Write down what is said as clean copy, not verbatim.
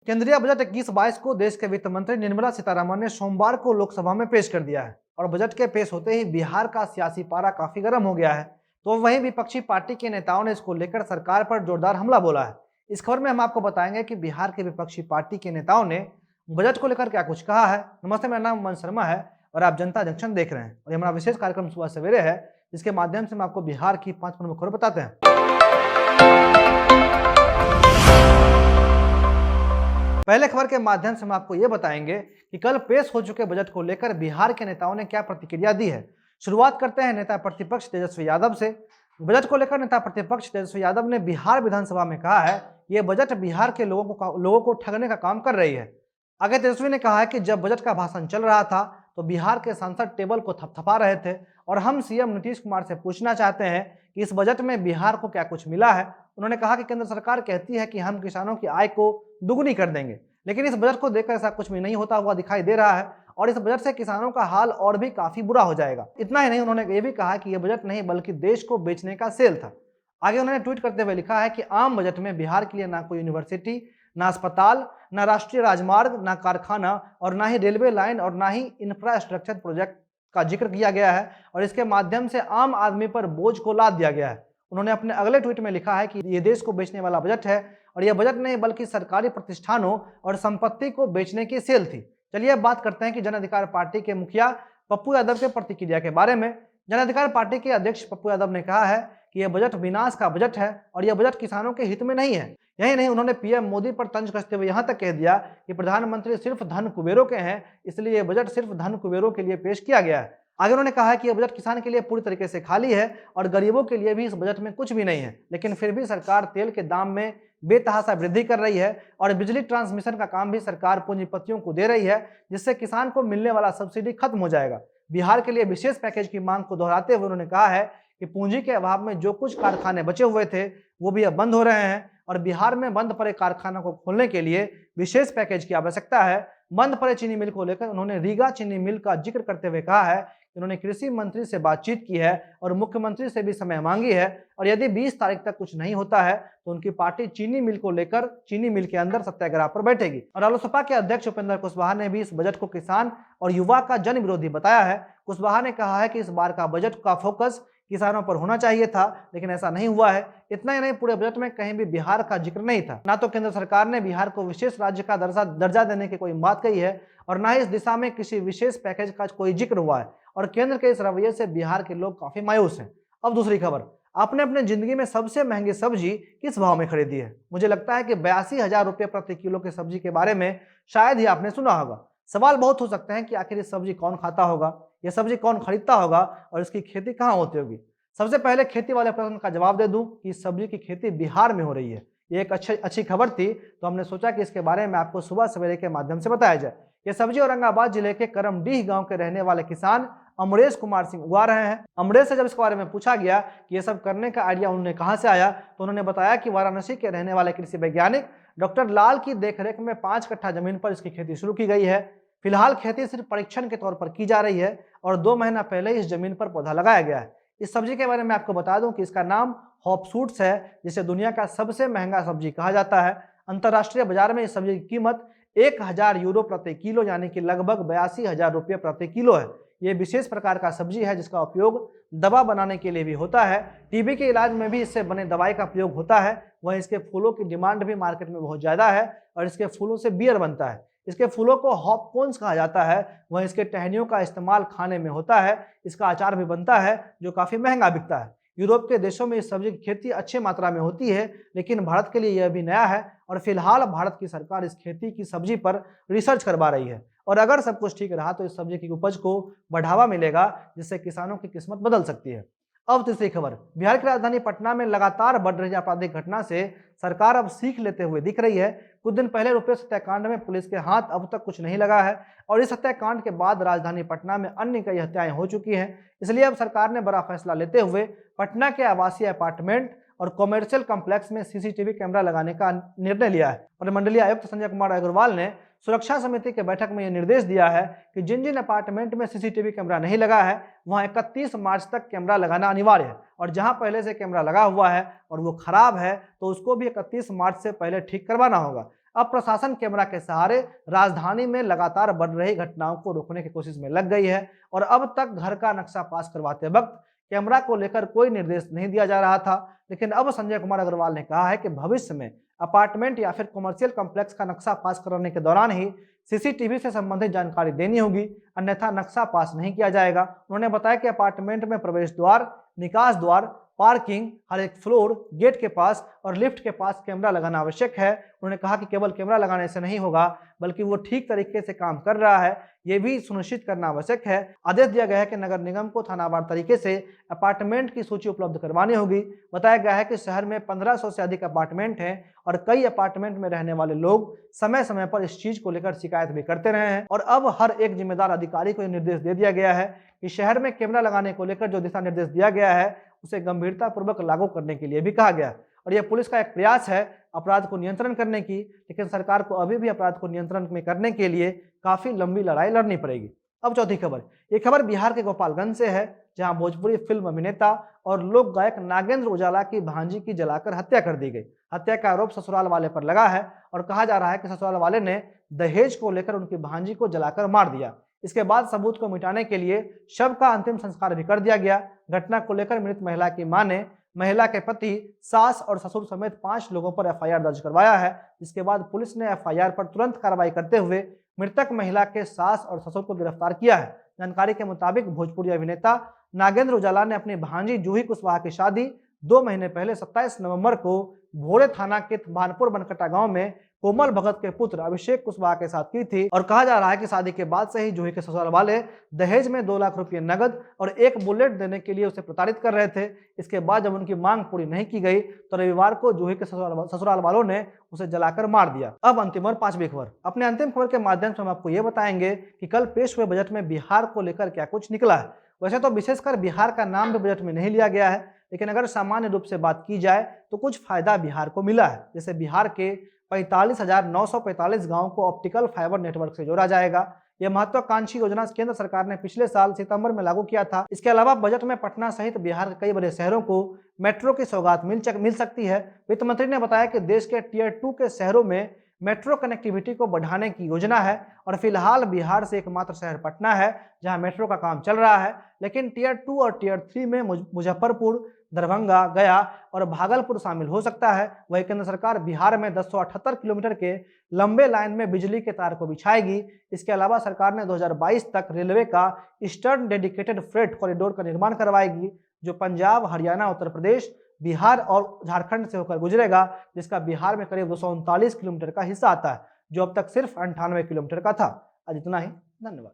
केंद्रीय बजट 21-22 को देश के वित्त मंत्री निर्मला सीतारमण ने सोमवार को लोकसभा में पेश कर दिया है और बजट के पेश होते ही बिहार का सियासी पारा काफी गर्म हो गया है। तो वहीं विपक्षी पार्टी के नेताओं ने इसको लेकर सरकार पर जोरदार हमला बोला है। इस खबर में हम आपको बताएंगे कि बिहार के विपक्षी पार्टी के नेताओं ने बजट को लेकर क्या कुछ कहा है। नमस्ते, मेरा नाम मन शर्मा है और आप जनता जंक्शन देख रहे हैं और ये हमारा विशेष कार्यक्रम सुबह सवेरे है, जिसके माध्यम से हम आपको बिहार की 5 प्रमुख खबर बताते हैं। पहले खबर के माध्यम से हम आपको यह बताएंगे कि कल पेश हो चुके बजट को लेकर बिहार के नेताओं ने क्या प्रतिक्रिया दी है। शुरुआत करते हैं नेता प्रतिपक्ष तेजस्वी यादव से। बजट को लेकर नेता प्रतिपक्ष तेजस्वी यादव ने बिहार विधानसभा में कहा है ये बजट बिहार के लोगों को ठगने का काम कर रही है। आगे तेजस्वी ने कहा है कि जब बजट का भाषण चल रहा था तो बिहार के सांसद टेबल को थपथपा रहे थे और हम सीएम नीतीश कुमार से पूछना चाहते हैं कि इस बजट में बिहार को क्या कुछ मिला है। उन्होंने कहा कि केंद्र सरकार कहती है कि हम किसानों की आय को दुगुनी कर देंगे, लेकिन इस बजट को देखकर ऐसा कुछ भी नहीं होता हुआ दिखाई दे रहा है और इस बजट से किसानों का हाल और भी काफी बुरा हो जाएगा। इतना ही नहीं, उन्होंने ये भी कहा कि यह बजट नहीं बल्कि देश को बेचने का सेल था। आगे उन्होंने ट्वीट करते हुए लिखा है कि आम बजट में बिहार के लिए ना कोई यूनिवर्सिटी, ना अस्पताल, ना राष्ट्रीय राजमार्ग, ना कारखाना और ना ही रेलवे लाइन और ना ही इंफ्रास्ट्रक्चर प्रोजेक्ट का जिक्र किया गया है और इसके माध्यम से आम आदमी पर बोझ को लाद दिया गया है। उन्होंने अपने अगले ट्वीट में लिखा है कि यह देश को बेचने वाला बजट है और यह बजट नहीं बल्कि सरकारी प्रतिष्ठानों और संपत्ति को बेचने की सेल थी। चलिए अब बात करते हैं कि जन अधिकार पार्टी के मुखिया पप्पू यादव के प्रतिक्रिया के बारे में। जन अधिकार पार्टी के अध्यक्ष पप्पू यादव ने कहा है कि यह बजट विनाश का बजट है और यह बजट किसानों के हित में नहीं है। यही नहीं, उन्होंने पीएम मोदी पर तंज कसते हुए यहां तक कह दिया कि प्रधानमंत्री सिर्फ धन कुबेरों के हैं, इसलिए यह बजट सिर्फ धन कुबेरों के लिए पेश किया गया है। आगे उन्होंने कहा है कि यह बजट किसान के लिए पूरी तरीके से खाली है और गरीबों के लिए भी इस बजट में कुछ भी नहीं है, लेकिन फिर भी सरकार तेल के दाम में बेतहाशा वृद्धि कर रही है और बिजली ट्रांसमिशन का काम भी सरकार पूंजीपतियों को दे रही है, जिससे किसान को मिलने वाला सब्सिडी खत्म हो जाएगा। बिहार के लिए विशेष पैकेज की मांग को दोहराते हुए उन्होंने कहा है कि पूंजी के अभाव में जो कुछ कारखाने बचे हुए थे वो भी अब बंद हो रहे हैं और बिहार में बंद पड़े कारखानों को खोलने के लिए विशेष पैकेज की आवश्यकता है। बंद पड़े चीनी मिल को लेकर उन्होंने रीगा चीनी मिल का जिक्र करते हुए कहा है कि उन्होंने कृषि मंत्री से बातचीत की है और मुख्यमंत्री से भी समय मांगी है और यदि 20 तारीख तक कुछ नहीं होता है तो उनकी पार्टी चीनी मिल को लेकर चीनी मिल के अंदर सत्याग्रह पर बैठेगी। और रालोसपा के अध्यक्ष उपेंद्र कुशवाहा ने भी इस बजट को किसान और युवा का जन विरोधी बताया है। कुशवाहा ने कहा है कि इस बार का बजट का फोकस किसानों पर होना चाहिए था, लेकिन ऐसा नहीं हुआ है। इतना ही नहीं, पूरे बजट में कहीं भी बिहार का जिक्र नहीं था। ना तो केंद्र सरकार ने बिहार को विशेष राज्य का दर्जा देने की कोई बात कही है और ना ही इस दिशा में किसी विशेष पैकेज का कोई जिक्र हुआ है और केंद्र के इस रवैये से बिहार के लोग काफी मायूस हैं। अब दूसरी खबर, आपने अपने जिंदगी में सबसे महंगी सब्जी किस भाव में खरीदी है? मुझे लगता है कि 82,000 रुपये प्रति किलो की सब्जी के बारे में शायद ही आपने सुना होगा। सवाल बहुत हो सकते हैं कि आखिर इस सब्जी कौन खाता होगा, यह सब्जी कौन खरीदता होगा और इसकी खेती कहाँ होती होगी। सबसे पहले खेती वाले प्रश्न का जवाब दे दूं कि इस सब्जी की खेती बिहार में हो रही है। ये एक अच्छी खबर थी, तो हमने सोचा कि इसके बारे में आपको सुबह सवेरे के माध्यम से बताया जाए। ये सब्जी औरंगाबाद जिले के करमडीह गांव के रहने वाले किसान अमरेश कुमार सिंह उगा रहे हैं। अमरेश से जब इसके बारे में पूछा गया कि ये सब करने का आइडिया उन्हें कहां से आया, तो उन्होंने बताया कि वाराणसी के रहने वाले कृषि वैज्ञानिक डॉक्टर लाल की देखरेख में 5 कट्ठा जमीन पर इसकी खेती शुरू की गई है। फिलहाल खेती सिर्फ परीक्षण के तौर पर की जा रही है और 2 महीना पहले इस जमीन पर पौधा लगाया गया है। इस सब्जी के बारे में आपको बता दूं कि इसका नाम हॉपसूट्स है, जिसे दुनिया का सबसे महंगा सब्जी कहा जाता है। अंतर्राष्ट्रीय बाजार में इस सब्जी की कीमत 1000 यूरो प्रति किलो यानी कि लगभग 82,000 रुपये प्रति किलो है। ये विशेष प्रकार का सब्जी है जिसका उपयोग दवा बनाने के लिए भी होता है। टीबी के इलाज में भी इससे बने दवाई का प्रयोग होता है। वहीं इसके फूलों की डिमांड भी मार्केट में बहुत ज़्यादा है और इसके फूलों से बियर बनता है। इसके फूलों को हॉपकॉर्न्स कहा जाता है। वहीं इसके टहनियों का इस्तेमाल खाने में होता है। इसका अचार भी बनता है जो काफ़ी महंगा बिकता है। यूरोप के देशों में इस सब्जी की खेती अच्छी मात्रा में होती है, लेकिन भारत के लिए यह भी नया है और फिलहाल भारत की सरकार इस खेती की सब्जी पर रिसर्च करवा रही है और अगर सब कुछ ठीक रहा तो इस सब्जी की उपज को बढ़ावा मिलेगा, जिससे किसानों की किस्मत बदल सकती है। अब तीसरी खबर, बिहार की राजधानी पटना में लगातार बढ़ रही आपराधिक घटना से सरकार अब सीख लेते हुए दिख रही है। कुछ दिन पहले रुपेश हत्याकांड में पुलिस के हाथ अब तक कुछ नहीं लगा है और इस हत्याकांड के बाद राजधानी पटना में अन्य कई हत्याएं हो चुकी हैं। इसलिए अब सरकार ने बड़ा फैसला लेते हुए पटना के आवासीय अपार्टमेंट और कॉमर्शियल कॉम्प्लेक्स में सीसीटीवी कैमरा लगाने का निर्णय लिया है और मंडलीय आयुक्त संजय कुमार अग्रवाल ने सुरक्षा समिति के बैठक में यह निर्देश दिया है कि जिन जिन अपार्टमेंट में सीसीटीवी कैमरा नहीं लगा है वहां 31 मार्च तक कैमरा लगाना अनिवार्य है और जहां पहले से कैमरा लगा हुआ है और वो खराब है तो उसको भी 31 मार्च से पहले ठीक करवाना होगा। अब प्रशासन कैमरा के सहारे राजधानी में लगातार बढ़ रही घटनाओं को रोकने की कोशिश में लग गई है और अब तक घर का नक्शा पास करवाते वक्त कैमरा को लेकर कोई निर्देश नहीं दिया जा रहा था। लेकिन अब संजय कुमार अग्रवाल ने कहा है कि भविष्य में अपार्टमेंट या फिर कमर्शियल कॉम्प्लेक्स का नक्शा पास कराने के दौरान ही सीसीटीवी से संबंधित जानकारी देनी होगी, अन्यथा नक्शा पास नहीं किया जाएगा। उन्होंने बताया कि अपार्टमेंट में प्रवेश द्वार, निकास द्वार, पार्किंग, हर एक फ्लोर, गेट के पास और लिफ्ट के पास कैमरा लगाना आवश्यक है। उन्होंने कहा कि केवल कैमरा लगाने से नहीं होगा, बल्कि वो ठीक तरीके से काम कर रहा है, ये भी सुनिश्चित करना आवश्यक है। आदेश दिया गया है कि नगर निगम को थानावार तरीके से अपार्टमेंट की सूची उपलब्ध करवानी होगी। बताया गया है कि शहर में 1500 से अधिक अपार्टमेंट हैं और कई अपार्टमेंट में रहने वाले लोग समय समय पर इस चीज को लेकर शिकायत भी करते रहे हैं और अब हर एक जिम्मेदार अधिकारी को यह निर्देश दे दिया गया है कि शहर में कैमरा लगाने को लेकर जो दिशा निर्देश दिया गया है उसे गंभीरता पूर्वक लागू करने के लिए भी कहा गया। और यह पुलिस का एक प्रयास है अपराध को नियंत्रण करने की, लेकिन सरकार को अभी भी अपराध को नियंत्रण में करने के लिए काफी लंबी लड़ाई लड़नी पड़ेगी। अब चौथी खबर, ये खबर बिहार के गोपालगंज से है, जहां भोजपुरी फिल्म अभिनेता और लोक गायक नागेंद्र उजाला की भांजी की जलाकर हत्या कर दी गई। हत्या का आरोप ससुराल वाले पर लगा है और कहा जा रहा है कि ससुराल वाले ने दहेज को लेकर उनकी भांजी को जलाकर मार दिया। इसके बाद सबूत को मिटाने के लिए शव का अंतिम संस्कार भी कर दिया गया। घटना को लेकर मृत महिला की मां ने महिला के पति, सास और ससुर समेत 5 लोगों पर एफआईआर दर्ज करवाया है। जिसके बाद पुलिस ने एफआईआर पर तुरंत कार्रवाई करते हुए मृतक महिला के सास और ससुर को गिरफ्तार किया है। जानकारी के मुताबिक भोजपुरी अभिनेता नागेंद्र उजाला ने अपनी भांजी जूही कुशवाहा की शादी 2 महीने पहले 27 नवंबर को भोरे थाना के भानपुर बनकटा गांव में कोमल भगत के पुत्र अभिषेक कुशवाहा के साथ की थी और कहा जा रहा है कि शादी के बाद से ही जूही के ससुराल वाले दहेज में 2 लाख रुपये नगद और 1 बुलेट देने के लिए उसे प्रताड़ित कर रहे थे। इसके बाद जब उनकी मांग पूरी नहीं की गई तो रविवार को जूही के ससुराल वालों ने उसे जलाकर मार दिया। अब अंतिम और 5वीं खबर, अपने अंतिम खबर के माध्यम से हम आपको ये बताएंगे कि कल पेश हुए बजट में बिहार को लेकर क्या कुछ निकला है। वैसे तो विशेषकर बिहार का नाम भी बजट में नहीं लिया गया है, लेकिन अगर सामान्य रूप से बात की जाए तो कुछ फायदा बिहार को मिला है। जैसे बिहार के 45,945 गांवों को ऑप्टिकल फाइबर नेटवर्क से जोड़ा जाएगा। यह महत्वाकांक्षी योजना केंद्र सरकार ने पिछले साल सितंबर में लागू किया था। इसके अलावा बजट में पटना सहित बिहार के कई बड़े शहरों को मेट्रो की सौगात मिल सकती है। वित्त मंत्री ने बताया कि देश के टियर 2 के शहरों में मेट्रो कनेक्टिविटी को बढ़ाने की योजना है और फिलहाल बिहार से एकमात्र शहर पटना है जहां मेट्रो का काम चल रहा है। लेकिन टियर 2 और टियर 3 में मुजफ्फरपुर, दरभंगा, गया और भागलपुर शामिल हो सकता है। वही केंद्र सरकार बिहार में 1078 किलोमीटर के लंबे लाइन में बिजली के तार को बिछाएगी। इसके अलावा सरकार ने 2022 तक रेलवे का ईस्टर्न डेडिकेटेड फ्रेट कॉरिडोर का निर्माण करवाएगी, जो पंजाब, हरियाणा, उत्तर प्रदेश, बिहार और झारखंड से होकर गुजरेगा, जिसका बिहार में करीब 239 किलोमीटर का हिस्सा आता है, जो अब तक सिर्फ 98 किलोमीटर का था। आज इतना ही, धन्यवाद।